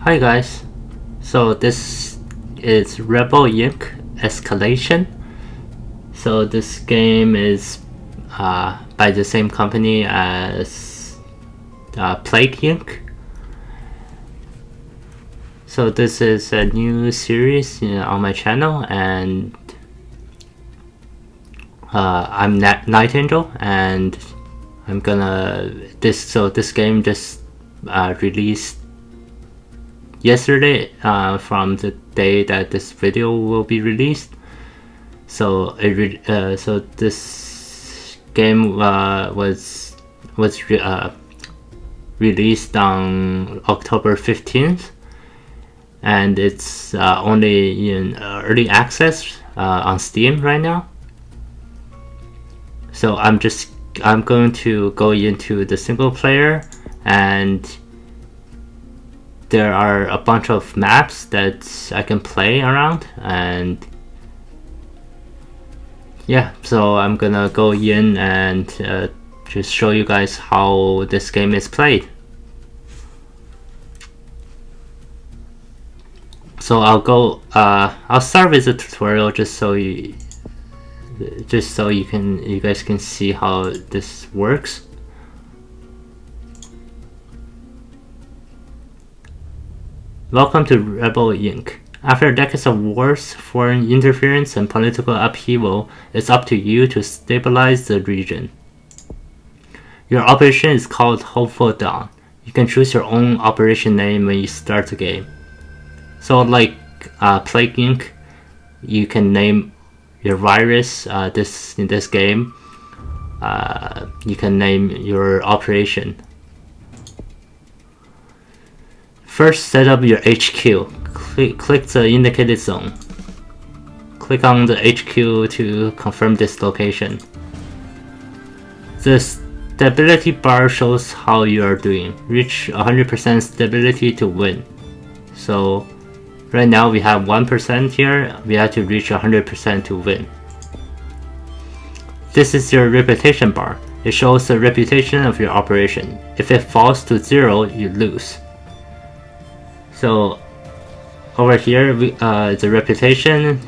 Hi guys, so this is Rebel Inc.Escalation. So this game is by the same company as Plague Inc. So this is a new series on my channel, and I'm Night Angel, and I'm gonna this game just released yesterday from the day that this video will be released. So so this game was released on October 15th, and it's only in early access on Steam right now. So I'm going to go into the single player, and there are a bunch of maps that I can play around, and yeah, so I'm gonna go in and just show you guys how this game is played. So I'll start with a tutorial just so you guys can see how this works. Welcome to Rebel Inc. After decades of wars, foreign interference, and political upheaval, it's up to you to stabilize the region. Your operation is called Hopeful Dawn. You can choose your own operation name when you start the game. So like Plague Inc., you can name your virus. In this game, you can name your operation. First, set up your HQ. Click the indicated zone. Click on the HQ to confirm this location. The stability bar shows how you are doing. Reach 100% stability to win. So right now we have 1% here. We have to reach 100% to win. This is your reputation bar. It shows the reputation of your operation. If it falls to 0, you lose. So over here, the reputation.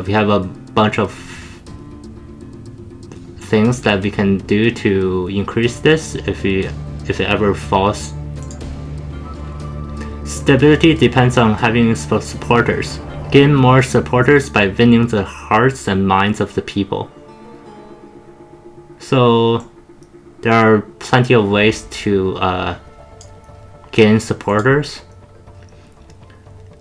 We have a bunch of things that we can do to increase this if it ever falls. Stability depends on having supporters. Gain more supporters by winning the hearts and minds of the people. So there are plenty of ways to gain supporters.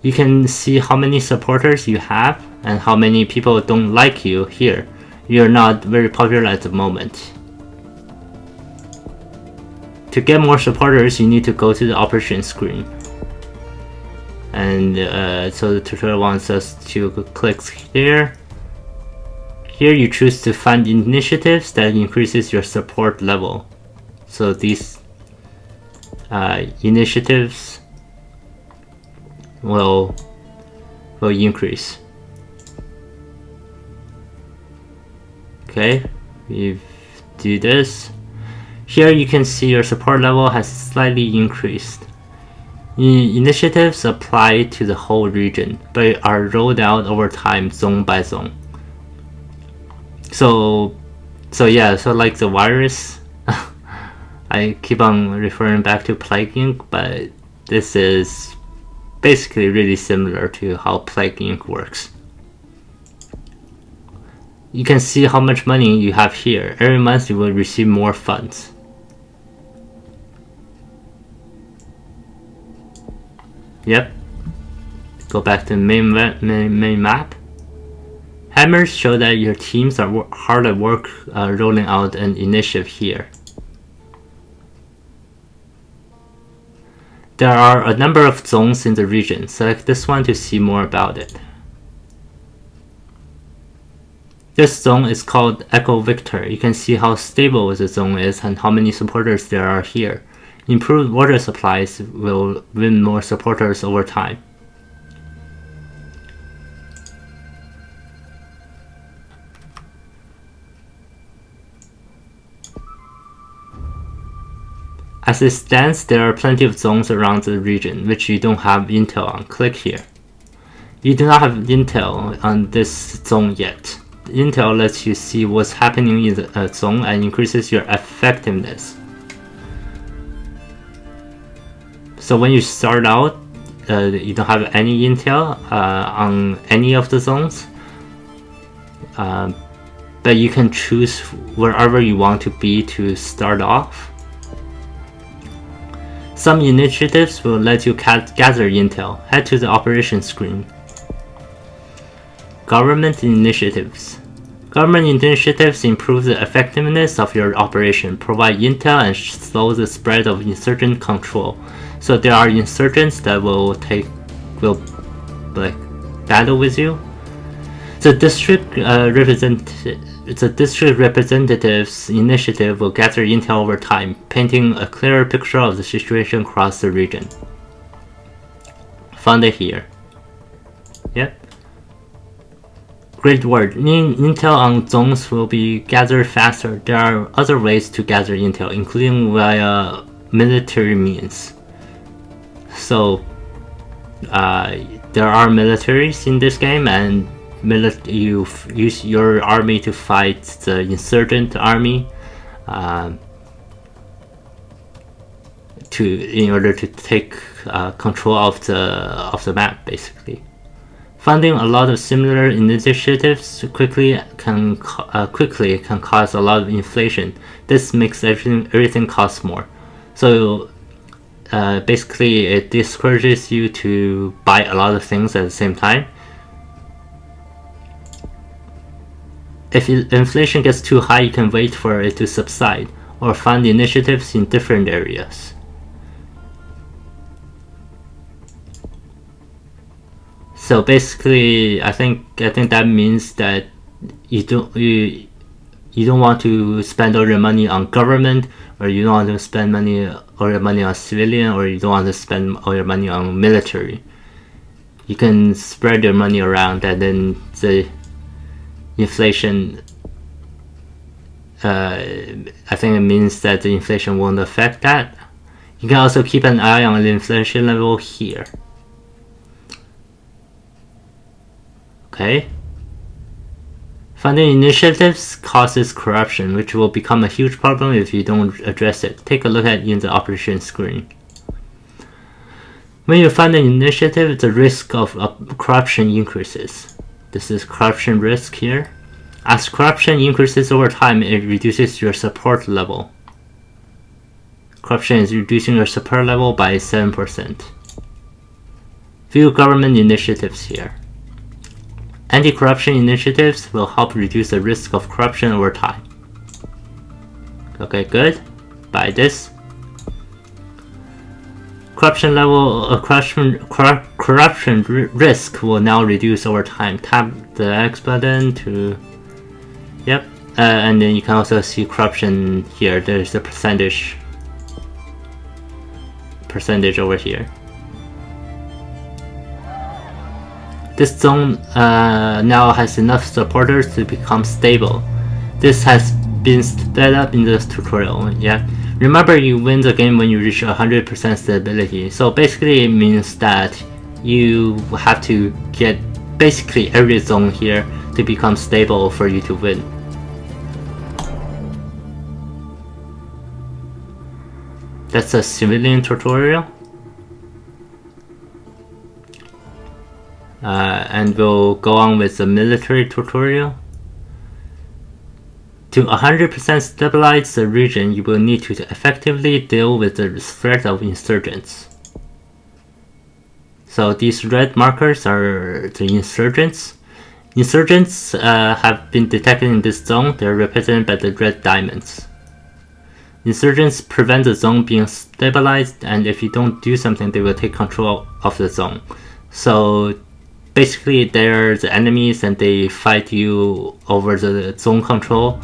You can see how many supporters you have and how many people don't like you here. You're not very popular at the moment. To get more supporters, you need to go to the operation screen. And so the tutorial wants us to click here. Here you choose to find initiatives that increases your support level. So these initiatives will increase. Okay, we do this. Here you can see your support level has slightly increased. Initiatives apply to the whole region, but are rolled out over time, zone by zone. So like the virus, I keep on referring back to Plague Inc., but this is basically really similar to how Plague Inc. works. You can see how much money you have here. Every month you will receive more funds. Yep. Go back to the main map. Hammers show that your teams are hard at work rolling out an initiative here. There are a number of zones in the region. Select this one to see more about it. This zone is called Echo Victor. You can see how stable the zone is and how many supporters there are here. Improved water supplies will win more supporters over time. As it stands, there are plenty of zones around the region which you don't have intel on. Click here. You do not have intel on this zone yet. Intel lets you see what's happening in the zone and increases your effectiveness. So when you start out, you don't have any intel on any of the zones, but you can choose wherever you want to be to start off. Some initiatives will let you gather intel. Head to the operation screen. Government initiatives. Government initiatives improve the effectiveness of your operation, provide intel, and slow the spread of insurgent control. So there are insurgents that will battle with you. The district representatives initiative will gather intel over time, painting a clearer picture of the situation across the region. Found it here. Yep. Great word. Intel on zones will be gathered faster. There are other ways to gather intel, including via military means. So there are militaries in this game, and you use your army to fight the insurgent army in order to take control of the map, basically. Funding a lot of similar initiatives quickly can cause a lot of inflation. This makes everything cost more. So basically, it discourages you to buy a lot of things at the same time. If inflation gets too high, you can wait for it to subside, or fund initiatives in different areas. So basically, I think that means that you don't want to spend all your money on government, or you don't want to spend all your money on civilian, or you don't want to spend all your money on military. You can spread your money around, and then the inflation, I think it means that the inflation won't affect that. You can also keep an eye on the inflation level here. Okay. Funding initiatives causes corruption, which will become a huge problem if you don't address it. Take a look at it in the operation screen. When you fund an initiative, the risk of corruption increases. This is corruption risk here. As corruption increases over time, it reduces your support level. Corruption is reducing your support level by 7%. View government initiatives here. Anti-corruption initiatives will help reduce the risk of corruption over time. Okay, good. Buy this. Corruption risk will now reduce over time. Tap the X button to... Yep. And then you can also see corruption here. There's the percentage over here. This zone now has enough supporters to become stable. This has been sped up in this tutorial. Yeah. Remember, you win the game when you reach 100% stability. So basically it means that you have to get basically every zone here to become stable for you to win. That's a civilian tutorial. And we'll go on with the military tutorial. To 100% stabilize the region, you will need to effectively deal with the threat of insurgents. So these red markers are the insurgents. Insurgents have been detected in this zone. They're represented by the red diamonds. Insurgents prevent the zone being stabilized, and if you don't do something, they will take control of the zone. So basically, they're the enemies and they fight you over the zone control.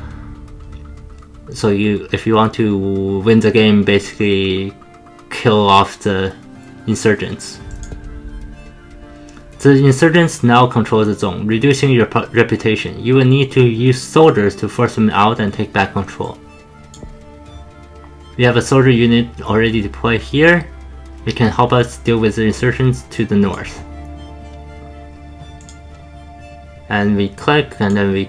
So if you want to win the game, basically kill off the insurgents. The insurgents now control the zone, reducing your reputation. You will need to use soldiers to force them out and take back control. We have a soldier unit already deployed here. It can help us deal with the insurgents to the north. And we click, and then we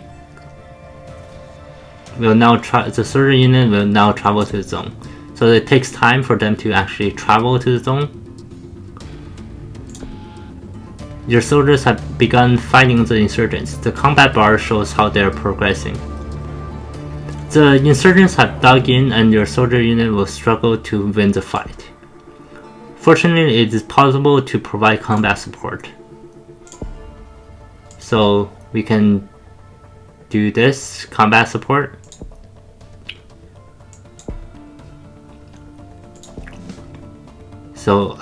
will now the soldier unit will now travel to the zone. So it takes time for them to actually travel to the zone. Your soldiers have begun fighting the insurgents. The combat bar shows how they are progressing. The insurgents have dug in, and your soldier unit will struggle to win the fight. Fortunately, it is possible to provide combat support. So we can do this combat support. So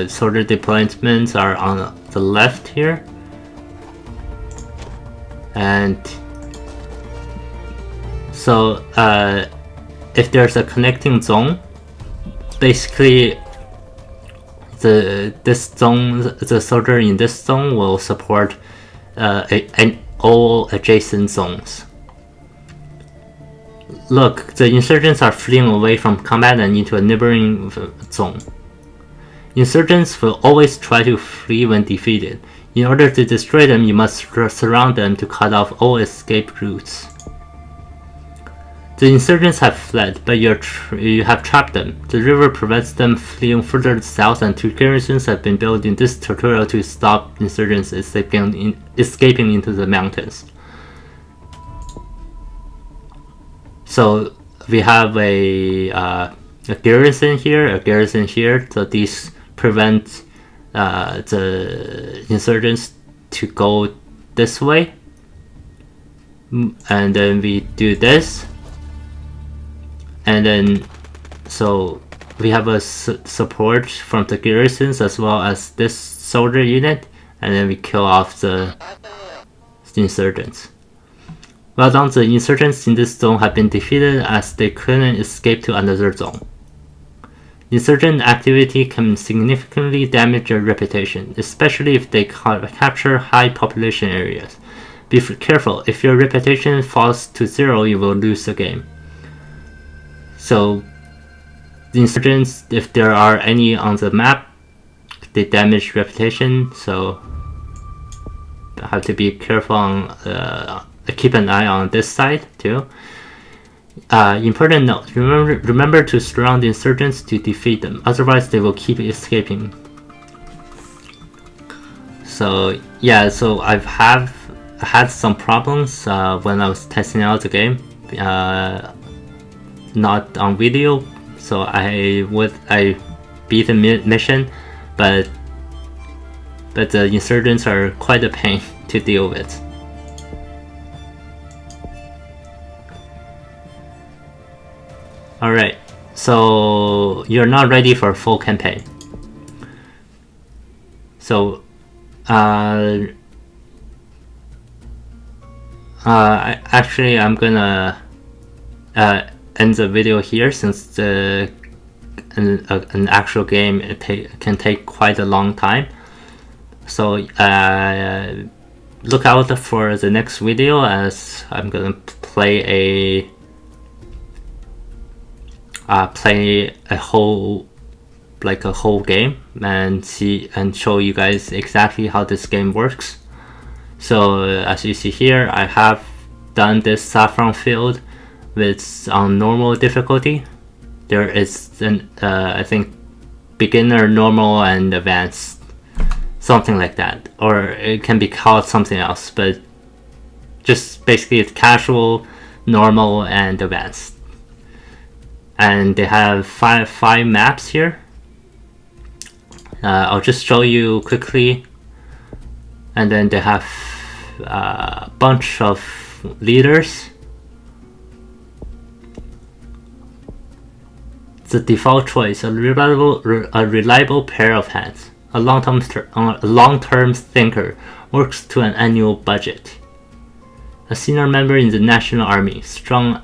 soldier deployments are on the left here, and so if there's a connecting zone, basically the soldier in this zone will support all adjacent zones. Look, the insurgents are fleeing away from combat and into a neighboring zone. Insurgents will always try to flee when defeated. In order to destroy them, you must surround them to cut off all escape routes. The insurgents have fled, but you have trapped them. The river prevents them fleeing further south, and 2 garrisons have been built in this tutorial to stop insurgents escaping into the mountains. So we have a garrison here, so these prevent the insurgents to go this way. And then we do this. And then, so we have a support from the garrisons as well as this soldier unit, and then we kill off the insurgents. Well done, the insurgents in this zone have been defeated as they couldn't escape to another zone. Insurgent activity can significantly damage your reputation, especially if they capture high population areas. Be careful, if your reputation falls to 0, you will lose the game. So, the insurgents, if there are any on the map, they damage reputation, so have to be careful on, keep an eye on this side too. Important note, remember to surround the insurgents to defeat them, otherwise they will keep escaping. So yeah, so I've had some problems when I was testing out the game. Not on video, so I beat the mission, but the insurgents are quite a pain to deal with. Alright, so you're not ready for a full campaign. So actually I'm gonna end the video here, since an actual game can take quite a long time. So look out for the next video, as I'm gonna play a whole game and show you guys exactly how this game works. So as you see here, I have done this saffron field with on normal difficulty. There is I think beginner, normal, and advanced, something like that, or it can be called something else, but just basically it's casual, normal, and advanced. And they have five maps here. I'll just show you quickly, and then they have a bunch of leaders. The default choice, a reliable pair of hands. A long-term thinker, works to an annual budget. A senior member in the National Army, strong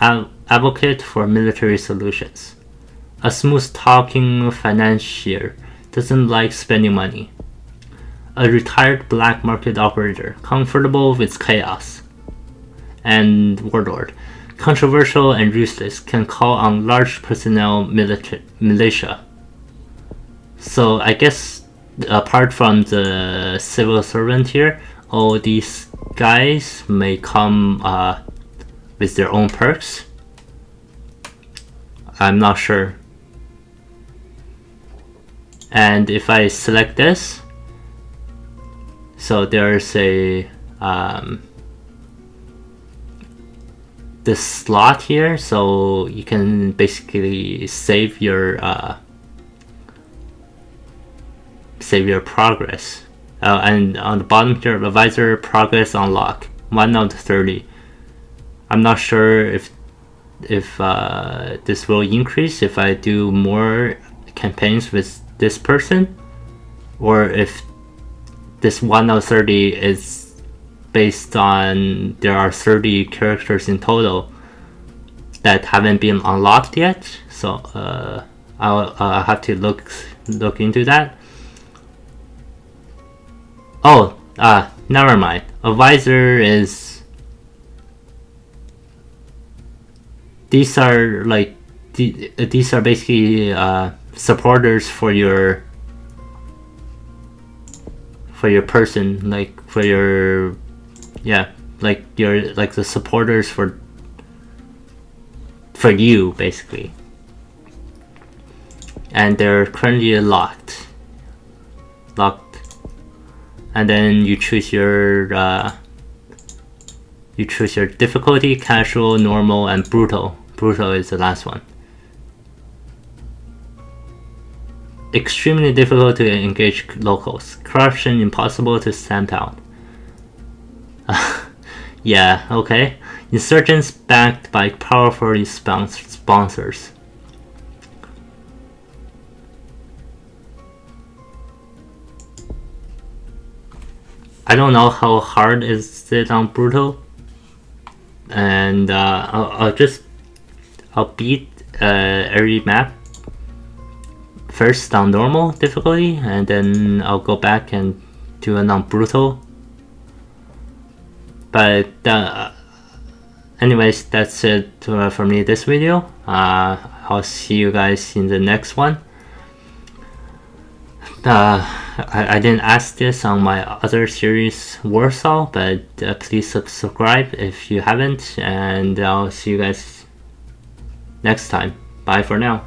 advocate for military solutions. A smooth-talking financier, doesn't like spending money. A retired black market operator, comfortable with chaos. And warlord, controversial and useless, can call on large personnel militia. So I guess apart from the civil servant here, all these guys may come with their own perks. I'm not sure. And if I select this, so there's a this slot here, so you can basically save your progress. And on the bottom here, advisor progress unlock 1 out of 30. I'm not sure if this will increase if I do more campaigns with this person, or if this 1 out of 30 is based on there are 30 characters in total that haven't been unlocked yet. So I'll have to look into that. Oh, never mind. Advisor is, these are like these are basically supporters for your person, like for your, yeah, like your, like the supporters for you basically, and they're currently locked, and then you choose your difficulty: casual, normal, and brutal. Brutal is the last one. Extremely difficult to engage locals. Corruption impossible to stamp out. Yeah, okay. Insurgents backed by powerful sponsors. I don't know how hard is it on brutal, and I'll beat every map first on normal difficulty, and then I'll go back and do it on brutal. But anyways, that's it for me this video. I'll see you guys in the next one. I didn't ask this on my other series, Warsaw, but please subscribe if you haven't, and I'll see you guys next time. Bye for now.